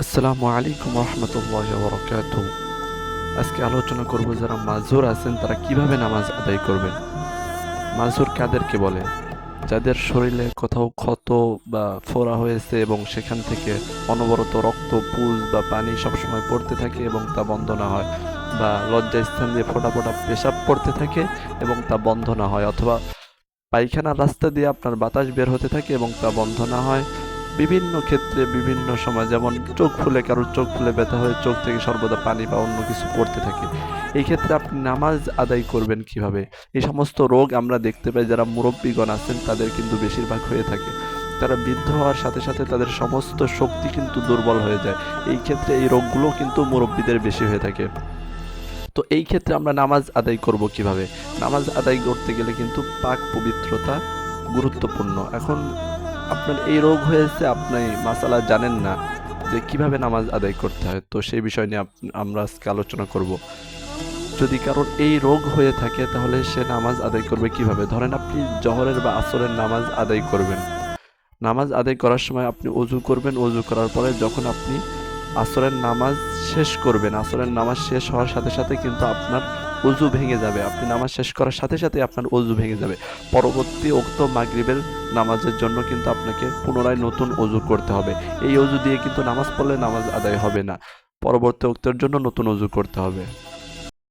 আসসালামু আলাইকুম রহমতুল্লাহ বরকাত। আজকে আলোচনা করব যারা মাজুর আছেন তারা কিভাবে নামাজ আদায় করবেন। মাজুর কাদেরকে বলে? যাদের শরীরে কোথাও ক্ষত বা ফোড়া হয়েছে এবং সেখান থেকে অনবরত রক্ত, পুজ বা পানি সবসময় পড়তে থাকে এবং তা বন্ধ না হয়, বা লজ্জাস্থান দিয়ে ফোঁটা ফোঁটা পেশাব পড়তে থাকে এবং তা বন্ধ না হয়, অথবা পায়খানার রাস্তা দিয়ে আপনার বাতাস বের হতে থাকে এবং তা বন্ধ না হয়। বিভিন্ন ক্ষেত্রে বিভিন্ন সময়, যেমন চোখ ফুলে, কারোর চোখ ফুলে ব্যথা হয়ে চোখ থেকে সর্বদা পানি বা অন্য কিছু পড়তে থাকে। এই ক্ষেত্রে আপনি নামাজ আদায় করবেন কিভাবে? এই সমস্ত রোগ আমরা দেখতে পাই যারা মুরব্বীগণ আছেন তাদের কিন্তু বেশিরভাগ হয়ে থাকে। তারা বৃদ্ধ হওয়ার সাথে সাথে তাদের সমস্ত শক্তি কিন্তু দুর্বল হয়ে যায়। এই ক্ষেত্রে এই রোগগুলো কিন্তু মুরব্বীদের বেশি হয়ে থাকে। তো এই ক্ষেত্রে আমরা নামাজ আদায় করব কিভাবে? নামাজ আদায় করতে গেলে কিন্তু পাক পবিত্রতা গুরুত্বপূর্ণ। এখন আপনার এই রোগ হয়েছে, আপনি মাসালা জানেন না যে কিভাবে নামাজ আদায় করতে হয়, তো সেই বিষয় নিয়ে আমরা আজকে আলোচনা করব। যদি কারোর এই রোগ হয়ে থাকে তাহলে সে নামাজ আদায় করবে কিভাবে? ধরেন আপনি জহরের বা আসরের নামাজ আদায় করবেন। নামাজ আদায় করার সময় আপনি অজু করবেন। অজু করার পরে যখন আপনি আসরের নামাজ শেষ করবেন, আসরের নামাজ শেষ হওয়ার সাথে সাথে কিন্তু আপনার অজু ভেঙে যাবে। আপনি নামাজ শেষ করার সাথে সাথে আপনার অজু ভেঙে যাবে। পরবর্তী ওক্ত মাগরিবের নামাজের জন্য কিন্তু আপনাকে পুনরায় নতুন অজু করতে হবে। এই অজু দিয়ে কিন্তু নামাজ পড়লে নামাজ আদায় হবে না, পরবর্তী ওক্তের জন্য নতুন অজু করতে হবে।